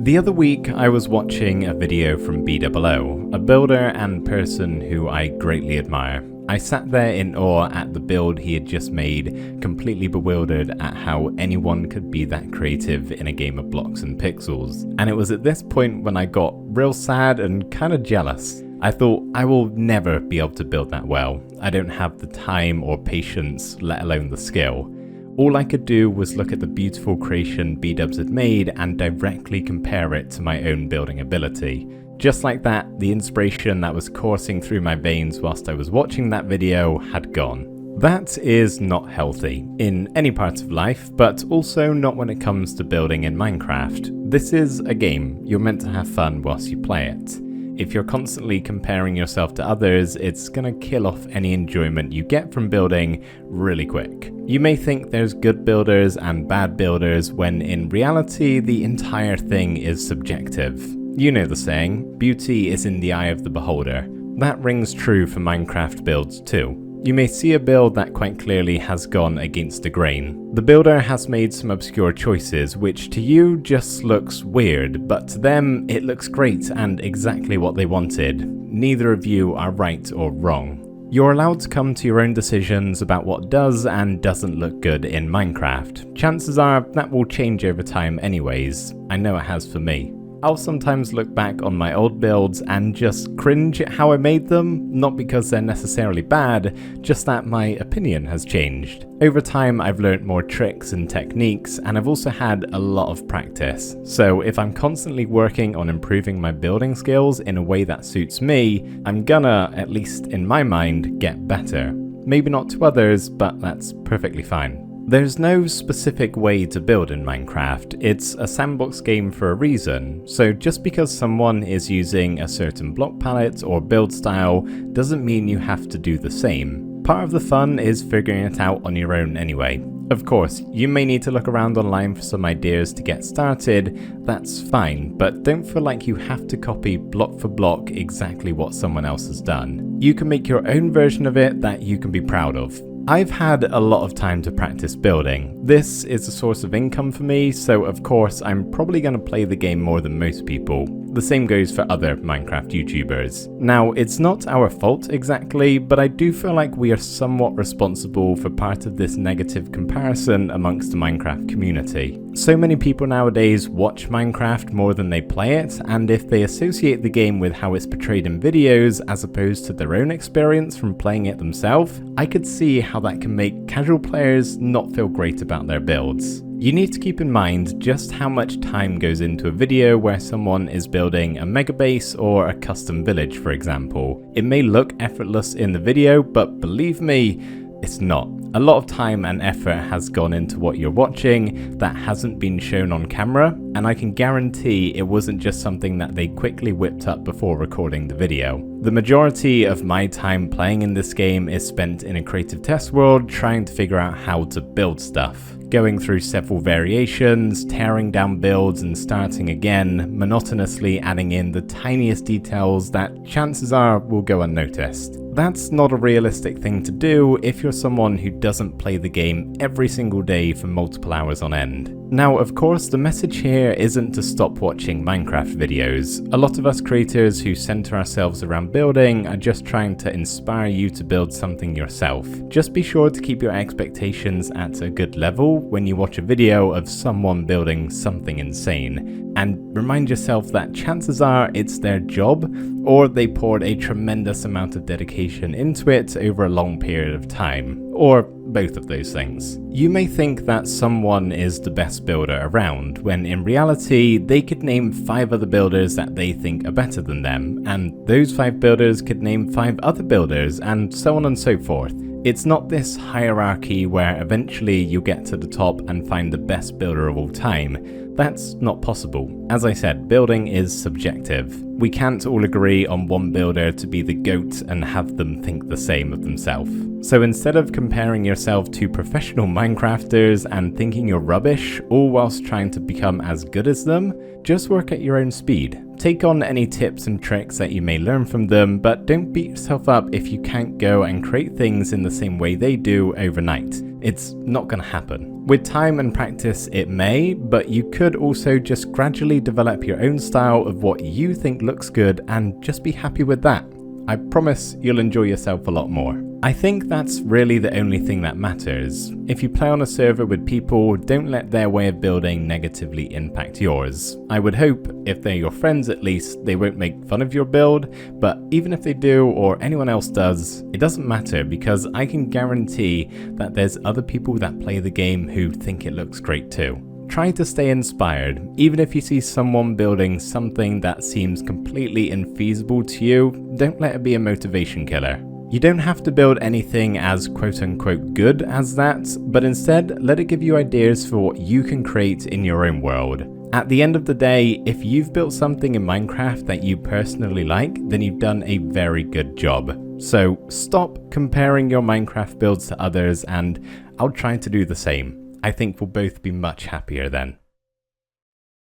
The other week, I was watching a video from BOO, a builder and person who I greatly admire. I sat there in awe at the build he had just made, completely bewildered at how anyone could be that creative in a game of blocks and pixels. And it was at this point when I got real sad and kind of jealous. I thought, I will never be able to build that well. I don't have the time or patience, let alone the skill. All I could do was look at the beautiful creation B-Dubs had made and directly compare it to my own building ability. Just like that, the inspiration that was coursing through my veins whilst I was watching that video had gone. That is not healthy, in any part of life, but also not when it comes to building in Minecraft. This is a game, you're meant to have fun whilst you play it. If you're constantly comparing yourself to others, it's gonna kill off any enjoyment you get from building really quick. You may think there's good builders and bad builders when in reality the entire thing is subjective. You know the saying, beauty is in the eye of the beholder. That rings true for Minecraft builds too. You may see a build that quite clearly has gone against the grain. The builder has made some obscure choices which to you just looks weird, but to them it looks great and exactly what they wanted. Neither of you are right or wrong. You're allowed to come to your own decisions about what does and doesn't look good in Minecraft. Chances are that will change over time anyways. I know it has for me. I'll sometimes look back on my old builds and just cringe at how I made them, not because they're necessarily bad, just that my opinion has changed. Over time I've learnt more tricks and techniques, and I've also had a lot of practice. So if I'm constantly working on improving my building skills in a way that suits me, I'm gonna, at least in my mind, get better. Maybe not to others, but that's perfectly fine. There's no specific way to build in Minecraft, it's a sandbox game for a reason, so just because someone is using a certain block palette or build style doesn't mean you have to do the same. Part of the fun is figuring it out on your own anyway. Of course, you may need to look around online for some ideas to get started, that's fine, but don't feel like you have to copy block for block exactly what someone else has done. You can make your own version of it that you can be proud of. I've had a lot of time to practice building. This is a source of income for me, so of course I'm probably going to play the game more than most people. The same goes for other Minecraft YouTubers. Now, it's not our fault exactly, but I do feel like we are somewhat responsible for part of this negative comparison amongst the Minecraft community. So many people nowadays watch Minecraft more than they play it, and if they associate the game with how it's portrayed in videos as opposed to their own experience from playing it themselves, I could see how that can make casual players not feel great about their builds. You need to keep in mind just how much time goes into a video where someone is building a mega base or a custom village, for example. It may look effortless in the video, but believe me, it's not. A lot of time and effort has gone into what you're watching that hasn't been shown on camera, and I can guarantee it wasn't just something that they quickly whipped up before recording the video. The majority of my time playing in this game is spent in a creative test world trying to figure out how to build stuff. Going through several variations, tearing down builds and starting again, monotonously adding in the tiniest details that chances are will go unnoticed. That's not a realistic thing to do if you're someone who doesn't play the game every single day for multiple hours on end. Now, of course, the message here isn't to stop watching Minecraft videos. A lot of us creators who center ourselves around building are just trying to inspire you to build something yourself. Just be sure to keep your expectations at a good level when you watch a video of someone building something insane, and remind yourself that chances are it's their job, or they poured a tremendous amount of dedication into it over a long period of time, or both of those things. You may think that someone is the best builder around, when in reality they could name 5 other builders that they think are better than them, and those 5 builders could name 5 other builders, and so on and so forth. It's not this hierarchy where eventually you get to the top and find the best builder of all time. That's not possible. As I said, building is subjective. We can't all agree on one builder to be the GOAT and have them think the same of themselves. So instead of comparing yourself to professional Minecrafters and thinking you're rubbish, all whilst trying to become as good as them, just work at your own speed. Take on any tips and tricks that you may learn from them, but don't beat yourself up if you can't go and create things in the same way they do overnight. It's not gonna happen. With time and practice it may, but you could also just gradually develop your own style of what you think looks good and just be happy with that. I promise you'll enjoy yourself a lot more. I think that's really the only thing that matters. If you play on a server with people, don't let their way of building negatively impact yours. I would hope, if they're your friends at least, they won't make fun of your build, but even if they do or anyone else does, it doesn't matter because I can guarantee that there's other people that play the game who think it looks great too. Try to stay inspired, even if you see someone building something that seems completely infeasible to you, don't let it be a motivation killer. You don't have to build anything as quote-unquote good as that, but instead let it give you ideas for what you can create in your own world. At the end of the day, if you've built something in Minecraft that you personally like, then you've done a very good job. So stop comparing your Minecraft builds to others and I'll try to do the same. I think we'll both be much happier then.